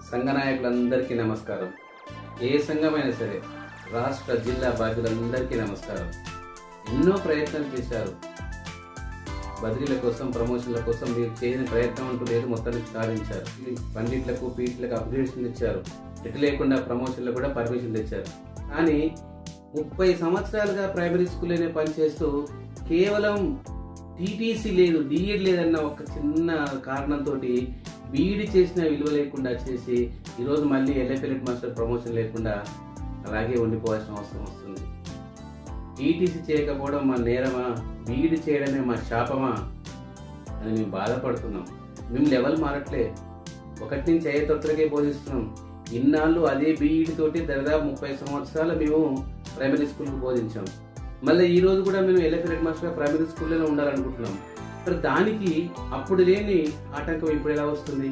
సంఘ నాయకులందరికీ నమస్కారం. ఏ సంఘమైనా సరే రాష్ట్ర జిల్లా బాధ్యులందరికీ నమస్కారం. ఎన్నో ప్రయత్నాలు చేశారు. బదిలీల కోసం, ప్రమోషన్ల కోసం మీరు చేయని ప్రయత్నం అంటూ లేదు, మొత్తానికి సాధించారు. పండిట్లకు, పీట్లకు అప్గ్రేడేషన్ ఇచ్చారు. ఎటు లేకుండా ప్రమోషన్లు కూడా పర్మిషన్ తెచ్చారు. కానీ 30 సంవత్సరాలుగా ప్రైమరీ స్కూల్లోనే పనిచేస్తూ కేవలం టీటీసీ లేదు, డిఎడ్ లేదన్న ఒక చిన్న కారణంతో బీఈడి చేసిన విలువ లేకుండా చేసి ఈరోజు మళ్ళీ ఎల్ఎఫ్ మాస్టర్ ప్రమోషన్ లేకుండా అలాగే ఉండిపోవాల్సిన అవసరం వస్తుంది. టీటీసీ చేయకపోవడం మా నేరమా, బీఈడి చేయడమే మా శాపమా అని మేము బాధపడుతున్నాం. మేము లెవెల్ మారట్లే, 1 నుంచి 5 తొట్టరికే బోధిస్తున్నాం. ఇన్నాళ్ళు అదే బీఈడి తోటి దాదాపు 30 సంవత్సరాలు మేము ప్రైమరీ స్కూల్కి బోధించాం. మళ్ళీ ఈ రోజు కూడా మేము ఎల్ఎఫ్ మాస్టర్ ప్రైమరీ స్కూల్లోనే ఉండాలనుకుంటున్నాం. మరి దానికి అప్పుడు లేని ఆటంకం ఇప్పుడు ఎలా వస్తుంది?